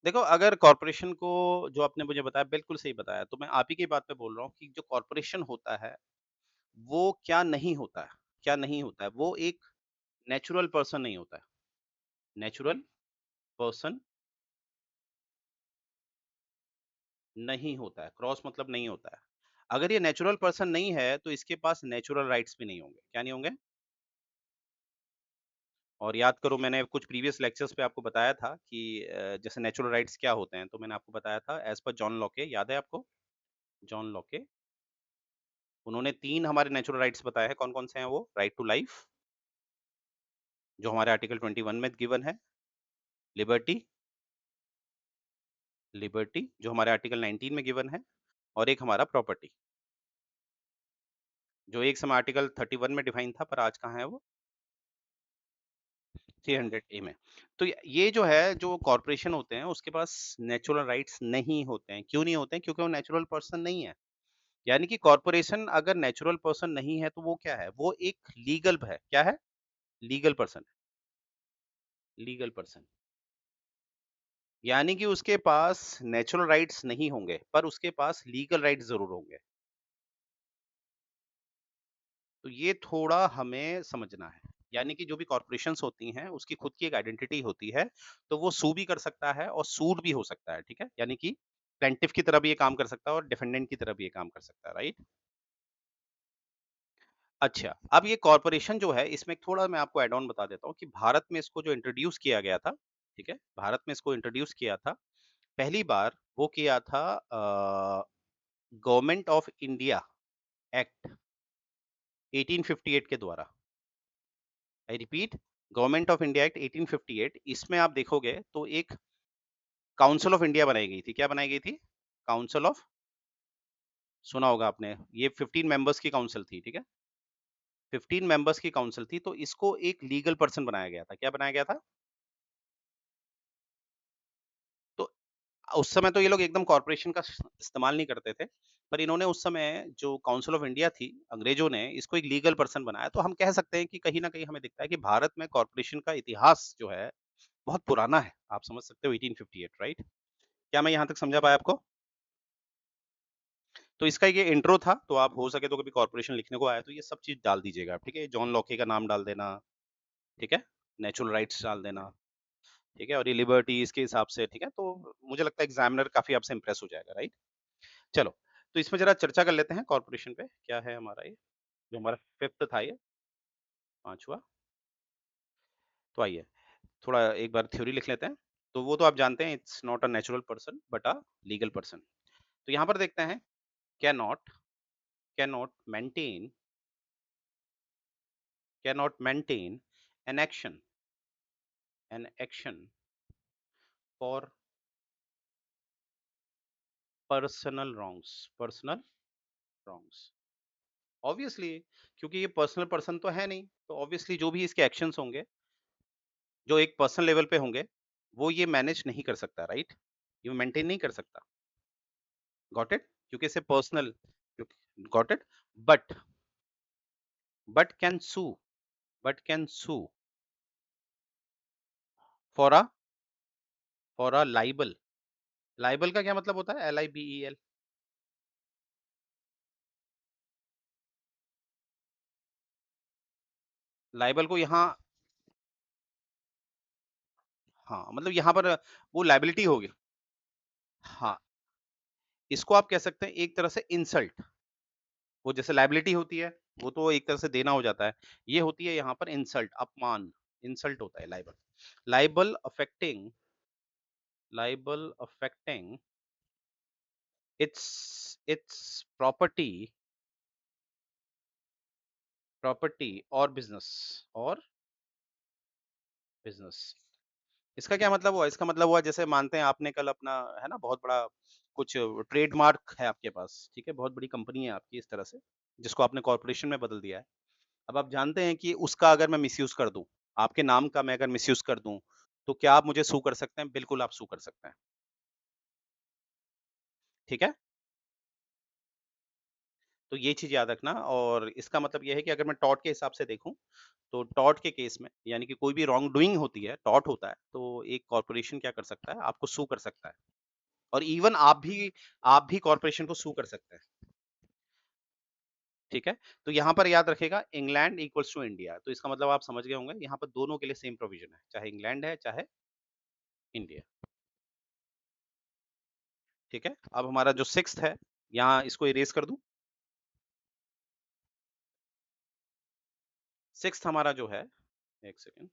देखो, अगर कॉर्पोरेशन को जो आपने मुझे बताया बिल्कुल सही बताया, तो मैं आप ही की बात पे बोल रहा हूँ कि जो कॉर्पोरेशन होता है, वो क्या नहीं होता है, क्या नहीं होता है, वो एक नेचुरल पर्सन नहीं होता है। नेचुरल पर्सन नहीं होता है, क्रॉस मतलब नहीं होता है। अगर ये नेचुरल पर्सन नहीं है, तो इसके पास नेचुरल राइट्स भी नहीं होंगे। क्या नहीं होंगे? और याद करो मैंने कुछ प्रीवियस लेक्चर्स पे आपको बताया था कि जैसे नेचुरल राइट्स क्या होते हैं, तो मैंने आपको बताया था एज़ पर जॉन लॉके, याद है आपको? जॉन लॉके, उन्होंने 3 हमारे नेचुरल राइट्स बताए हैं, कौन-कौन से हैं वो? राइट टू लाइफ, जो हमारे आर्टिकल 21 में गिवन है, लिबर्टी, लिबर्टी जो हमारे आर्टिकल 19 में गिवन है, और एक हमारा प्रॉपर्टी, जो एक समय आर्टिकल 31 में डिफाइन था, पर आज कहाँ है वो? 300 ए में। तो ये जो है, जो कॉर्पोरेशन होते हैं, उसके पास नेचुरल राइट्स नहीं होते हैं। क्यों नहीं होते हैं? क्योंकि वो नेचुरल पर्सन नहीं है। यानी कि कॉर्पोरेशन अगर नेचुरल पर्सन नहीं है, तो वो क्या है? वो एक लीगल है। क्या है? Legal person, legal person. यानी कि उसके पास नेचुरल राइट्स नहीं होंगे, पर उसके पास लीगल राइट्स ज़रूर होंगे। तो ये थोड़ा हमें समझना है। यानी कि जो भी कॉर्पोरेशंस होती हैं, उसकी खुद की एक आइडेंटिटी होती है, तो वो सू भी कर सकता है और सूड भी हो सकता है, ठीक है? यानी कि प्लेंटिफ की तरह भी ये काम कर सकता है और डिफेंडेंट की तरह भी ये काम कर सकता है, राइट? अच्छा, अब ये कॉर्पोरेशन जो है, इसमें थोड़ा मैं आपको ऐड ऑन बता देता हूँ कि भारत में इसको जो इंट्रोड्यूस किया गया था, ठीक है? भारत में इसको इंट्रोड्यूस किया था, पहली बार वो किया था गवर्नमेंट ऑफ इंडिया एक्ट 1858 के द्वारा। I repeat, government of India act 1858, इसमें आप देखोगे तो एक काउंसिल ऑफ इंडिया बनाई गई थी। क्या बनाई गई थी? काउंसिल ऑफ, सुना होगा आपने, ये 15 मेंबर्स की काउंसिल थी, ठीक है? 15 मेंबर्स की काउंसिल थी, तो इसको एक लीगल पर्सन बनाया गया था। क्या बनाया गया था? तो उस समय तो ये लोग एकदम कॉर्पोरेशन का इस्तेमाल नहीं करते थे, पर इन्होंने उस समय जो काउंसिल ऑफ इंडिया थी, अंग्रेजों ने इसको एक लीगल पर्सन बनाया। तो हम कह सकते हैं कि कहीं न कहीं हमें दिखता है कि भारत में कॉर्पोरेशन का इतिहास जो है, बहुत पुराना है। आप समझ सकते हो 1858, राइट? क्या मैं यहाँ तक समझा पाया आपको? तो इसका ये इंट्रो था, तो आप हो सके तो कभी कॉर्पोरेशन लिखने को आए तो ये सब चीज़ डाल दीजिएगा आप, ठीक है? जॉन लॉके का नाम डाल देना, ठीक है? नेचुरल राइट्स डाल देना, ठीक है? और ये लिबर्टी इसके हिसाब से, ठीक है? तो मुझे लगता है एग्ज़ामिनर काफ़ी आपसे इम्प्रेस हो जाएगा, राइट? चलो, तो इसमें ज़रा चर्चा कर लेते हैं कॉर्पोरेशन पे, क्या है हमारा ये, जो हमारा 5th था ये, 5वां। तो आइए, थोड़ा एक बार थ्योरी लिख लेते हैं। तो वो तो आप जानते हैं, it's not a natural person but a legal person. तो यहाँ पर देखते हैं, can not, can not maintain, can not maintain an action for personal wrongs, personal wrongs. Obviously, क्योंकि ये पर्सनल पर्सन तो है नहीं, तो ऑब्वियसली जो भी इसके एक्शंस होंगे, जो एक पर्सनल लेवल पे होंगे, वो ये मैनेज नहीं कर सकता, राइट? ये मेंटेन नहीं कर सकता। Got it? क्योंकि इसे personal, got it? But, but can sue, but can sue for a, for a libel. Libel का क्या मतलब होता है? LIBEL। लाइबल को यहाँ, हाँ, मतलब यहाँ पर वो लाइबिलिटी होगी। हाँ, इसको आप कह सकते हैं एक तरह से इंसल्ट। वो जैसे लायबिलिटी होती है, वो तो एक तरह से देना हो जाता है। ये होती है यहाँ पर इंसल्ट, अपमान, इंसल्ट होता है liable. Liable affecting, liable affecting it's property, property और बिज़नेस, और बिज़नेस। इसका क्या मतलब हुआ? इसका मतलब हुआ, जैसे मानते हैं आपने कल अपना, है ना, बहुत बड़ा कुछ ट्रेडमार्क है आपके पास, ठीक है? बहुत बड़ी कंपनी है आपकी इस तरह से, जिसको आपने कॉर्पोरेशन में बदल दिया है। अब आप जानते हैं कि उसका अगर मैं मिसयूज़ कर दूँ, आपके नाम का मैं अगर मिसयूज़ कर दूँ, तो क्या आप मुझे सू कर सकते हैं? बिल्कुल आप सू कर सकते हैं, ठीक है? तो ये चीज़ याद रखना और इसका मतलब ये है कि अगर मैं टॉर्ट के हिसाब से देखूँ, तो टॉर्ट के केस में यानी कि कोई भी रॉन्ग डूइंग होती है, टॉर्ट होता है, तो एक कॉर्पोरेशन क्या कर सकता है, आपको सू कर सकता है और इवन आप भी कॉर्पोरेशन को सू कर सकते हैं, ठीक है? तो यहाँ पर याद रखिएगा इंग्लैंड इक्वल्स टू इंडिया, तो इसका मतलब आप समझ गए होंगे, यहाँ पर दोनों के लिए सेम प्रोविज़न है, चाहे इंग्लैंड है, चाहे इंडिया, ठीक है? अब हमारा जो 6th है, यहाँ इसको इरेज़ कर दूँ? 6th हमारा जो है, 1 सेकंड।